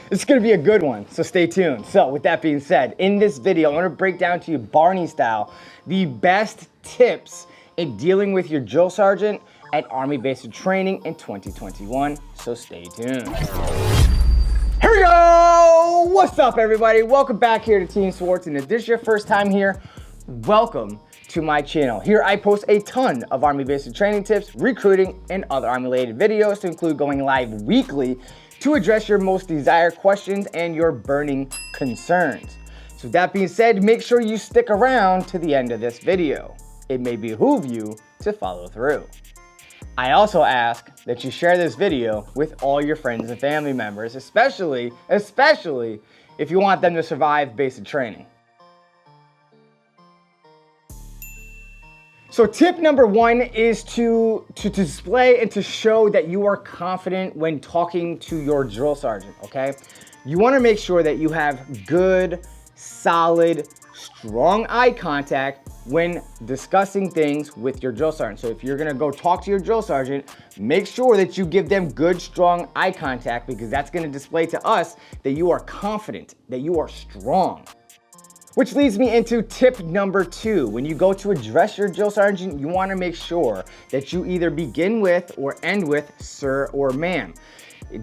It's gonna be a good one, so stay tuned. So with that being said, in this video, I wanna break down to you Barney style, the best tips in dealing with your drill sergeant at Army Basic Training in 2021, so stay tuned. Here we go! What's up everybody? Welcome back here to Team Swartz, and if this is your first time here, welcome to my channel. Here I post a ton of Army Basic Training tips, recruiting, and other Army related videos to include going live weekly to address your most desired questions and your burning concerns. So that being said, make sure you stick around to the end of this video. It may behoove you to follow through. I also ask that you share this video with all your friends and family members, especially if you want them to survive basic training. So tip number one is to display and to show that you are confident when talking to your drill sergeant, okay? You wanna make sure that you have good, solid, strong eye contact when discussing things with your drill sergeant. So if you're gonna go talk to your drill sergeant, make sure that you give them good, strong eye contact, because that's gonna display to us that you are confident, that you are strong. Which leads me into tip number two. When you go to address your drill sergeant, you wanna make sure that you either begin with or end with sir or ma'am.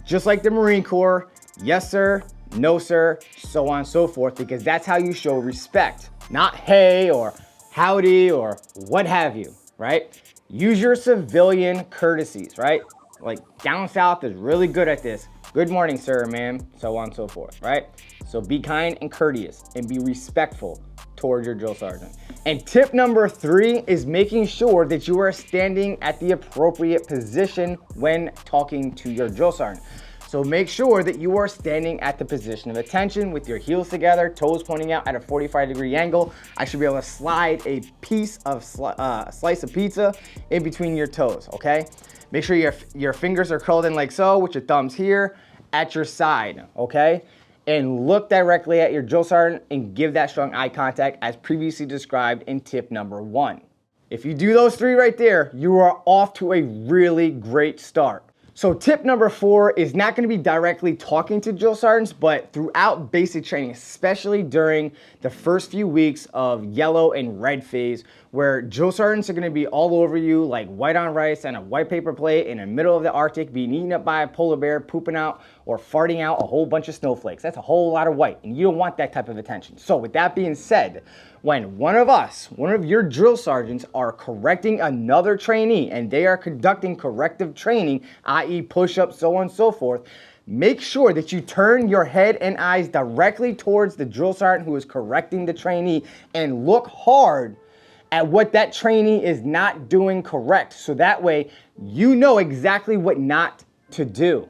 Just like the Marine Corps, yes sir, no sir, so on and so forth, because that's how you show respect. Not hey or howdy or what have you, right? Use your civilian courtesies, right? Like down south is really good at this. Good morning, sir, ma'am, so on and so forth, right? So be kind and courteous and be respectful towards your drill sergeant. And tip number three is making sure that you are standing at the appropriate position when talking to your drill sergeant. So make sure that you are standing at the position of attention with your heels together, toes pointing out at a 45-degree angle. I should be able to slide a piece of slice of pizza in between your toes, okay? Make sure your fingers are curled in like so, with your thumbs here at your side, okay? And look directly at your drill sergeant and give that strong eye contact as previously described in tip number one. If you do those three right there, you are off to a really great start. So tip number four is not going to be directly talking to drill sergeants, but throughout basic training, especially during the first few weeks of yellow and red phase, where drill sergeants are going to be all over you like white on rice on a white paper plate in the middle of the Arctic, being eaten up by a polar bear, pooping out or farting out a whole bunch of snowflakes. That's a whole lot of white, and you don't want that type of attention. So with that being said, when one of your drill sergeants are correcting another trainee and they are conducting corrective training, i.e. push-ups, so on and so forth, make sure that you turn your head and eyes directly towards the drill sergeant who is correcting the trainee and look hard at what that trainee is not doing correct. So that way you know exactly what not to do.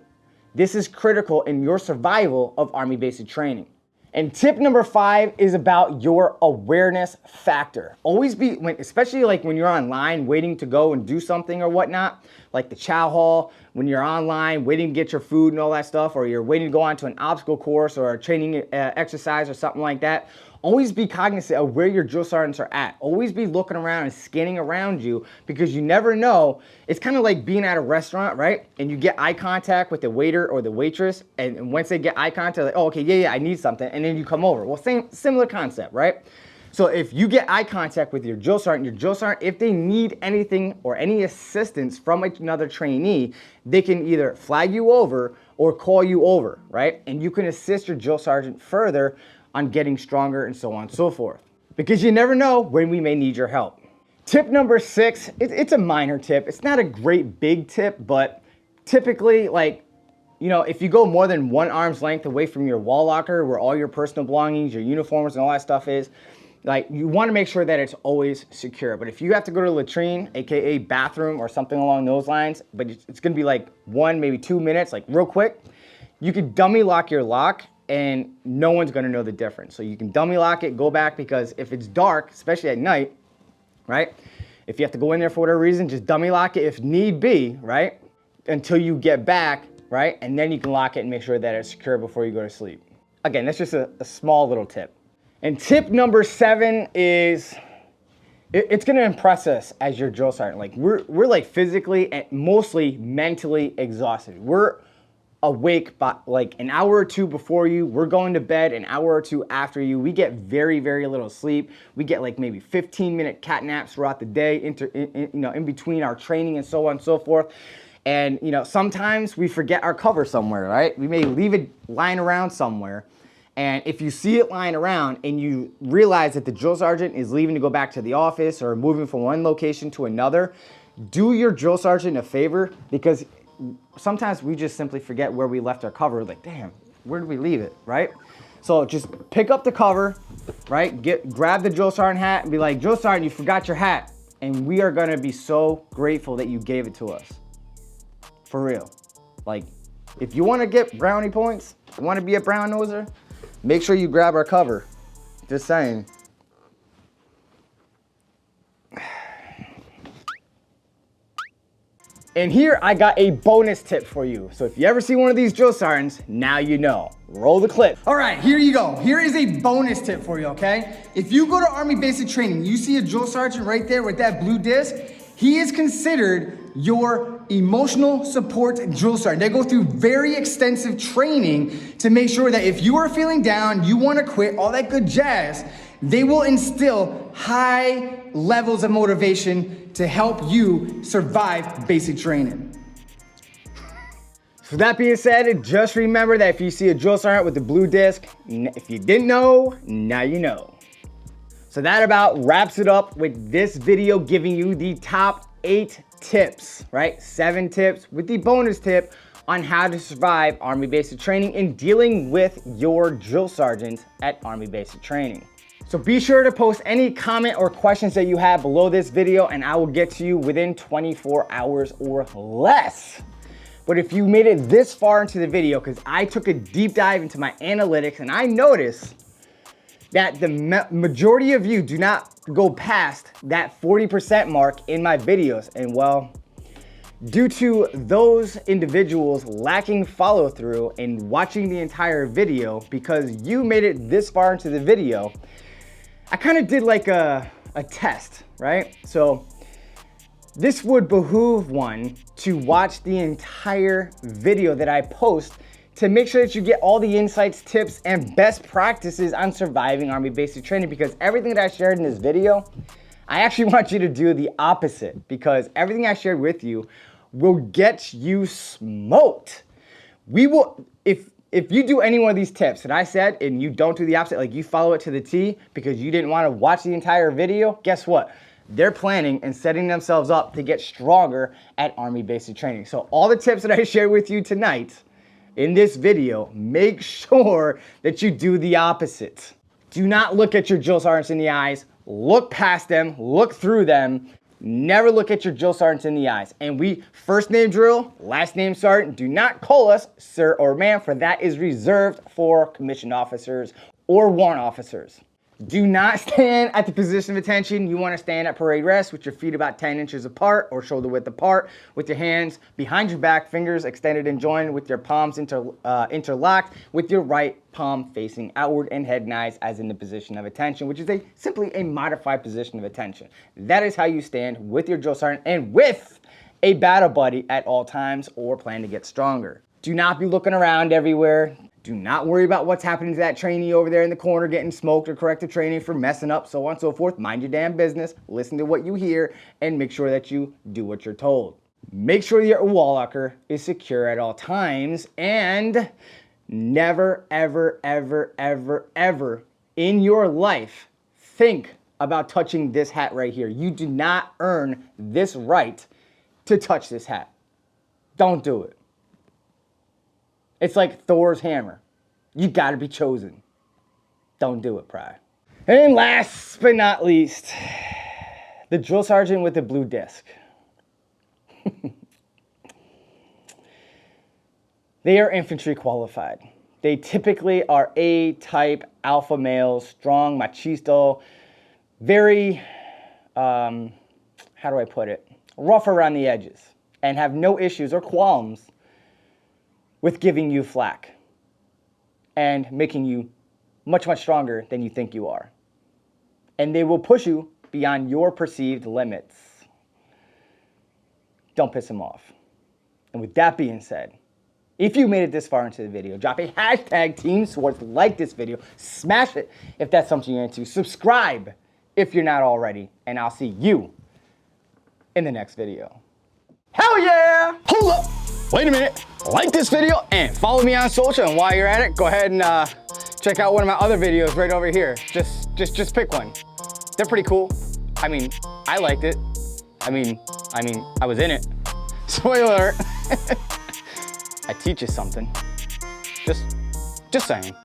This is critical in your survival of Army Basic Training. And tip number five is about your awareness factor. Always be, especially like when you're online waiting to go and do something or whatnot, like the chow hall, when you're online waiting to get your food and all that stuff, or you're waiting to go on to an obstacle course or a training exercise or something like that. Always be cognizant of where your drill sergeants are at. Always be looking around and scanning around you, because you never know. It's kind of like being at a restaurant, right? And you get eye contact with the waiter or the waitress, and once they get eye contact, like, oh, okay, yeah, I need something, and then you come over. Well, similar concept, right? So if you get eye contact with your drill sergeant, if they need anything or any assistance from another trainee, they can either flag you over or call you over, right? And you can assist your drill sergeant further on getting stronger and so on and so forth, because you never know when we may need your help. Tip number six, it's a minor tip. It's not a great big tip, but typically, like, you know, if you go more than 1 arm's length away from your wall locker where all your personal belongings, your uniforms and all that stuff is, like, you want to make sure that it's always secure. But if you have to go to the latrine, aka bathroom or something along those lines, but it's going to be like 1, maybe 2 minutes, like real quick, you could dummy lock your lock and no one's gonna know the difference. So you can dummy lock it, go back, because if it's dark, especially at night, right? If you have to go in there for whatever reason, just dummy lock it if need be, right? Until you get back, right? And then you can lock it and make sure that it's secure before you go to sleep. Again, that's just a small little tip. And tip number 7 is, it's gonna impress us as your drill sergeant. Like we're like physically and mostly mentally exhausted. We're awake by like an hour or two before you. We're going to bed an hour or two after you. We get very, very little sleep. We get like maybe 15-minute cat naps throughout the day, in between our training and so on and so forth. And sometimes we forget our cover somewhere, right? We may leave it lying around somewhere. And if you see it lying around and you realize that the drill sergeant is leaving to go back to the office or moving from one location to another, do your drill sergeant a favor, because sometimes we just simply forget where we left our cover. Like, damn, where did we leave it, right? So just pick up the cover, right? Grab the drill sergeant hat and be like, drill sergeant, you forgot your hat. And we are gonna be so grateful that you gave it to us. For real. Like, if you wanna get brownie points, you wanna be a brown noser, make sure you grab our cover. Just saying. And here I got a bonus tip for you. So if you ever see one of these drill sergeants, now you know. Roll the clip. All right, here you go. Here is a bonus tip for you, okay? If you go to Army Basic Training, you see a drill sergeant right there with that blue disc, he is considered your emotional support drill sergeant. They go through very extensive training to make sure that if you are feeling down, you wanna quit, all that good jazz, they will instill high levels of motivation to help you survive basic training. So that being said, just remember that if you see a drill sergeant with the blue disc, if you didn't know, now you know. So that about wraps it up with this video, giving you the top 8 tips, right? 7 tips with the bonus tip on how to survive Army Basic Training and dealing with your drill sergeant at Army Basic Training. So be sure to post any comment or questions that you have below this video, and I will get to you within 24 hours or less. But if you made it this far into the video, because I took a deep dive into my analytics and I noticed that the majority of you do not go past that 40% mark in my videos. And well, due to those individuals lacking follow through and watching the entire video, because you made it this far into the video, I kind of did like a test, right? So this would behoove one to watch the entire video that I post to make sure that you get all the insights, tips, and best practices on surviving Army Basic Training, because everything that I shared in this video, I actually want you to do the opposite, because everything I shared with you will get you smoked. We will, if you do any one of these tips that I said and you don't do the opposite, like you follow it to the T because you didn't want to watch the entire video, guess what? They're planning and setting themselves up to get stronger at Army Basic Training. So all the tips that I shared with you tonight in this video, make sure that you do the opposite. Do not look at your drill sergeants in the eyes. Look past them, look through them. Never look at your drill sergeants in the eyes. And we first name drill, last name sergeant. Do not call us sir or ma'am, for that is reserved for commissioned officers or warrant officers. Do not stand at the position of attention. You want to stand at parade rest with your feet about 10 inches apart or shoulder width apart, with your hands behind your back, fingers extended and joined, with your palms interlocked, with your right palm facing outward, and head and eyes as in the position of attention, which is simply a modified position of attention. That is how you stand with your drill sergeant and with a battle buddy at all times, or plan to get stronger. Do not be looking around everywhere. Do not worry about what's happening to that trainee over there in the corner getting smoked, or corrective training for messing up, so on and so forth. Mind your damn business, listen to what you hear, and make sure that you do what you're told. Make sure your wall locker is secure at all times, and never, ever, ever, ever, ever in your life think about touching this hat right here. You do not earn this right to touch this hat. Don't do it. It's like Thor's hammer. You gotta be chosen. Don't do it, Pry. And last but not least, the drill sergeant with the blue disc. They are infantry qualified. They typically are A-type alpha males, strong, machisto, very, how do I put it? Rough around the edges, and have no issues or qualms with giving you flack and making you much, much stronger than you think you are. And they will push you beyond your perceived limits. Don't piss them off. And with that being said, If you made it this far into the video, drop a hashtag Team Swartz, like this video, smash it if that's something you're into, subscribe if you're not already, and I'll see you in the next video. Hell yeah! Hold up! Wait a minute. Like this video and follow me on social, and while you're at it, go ahead and check out one of my other videos right over here. Just pick one. They're pretty cool. I mean, I liked it. I mean, I was in it. Spoiler alert. I teach you something. Just saying.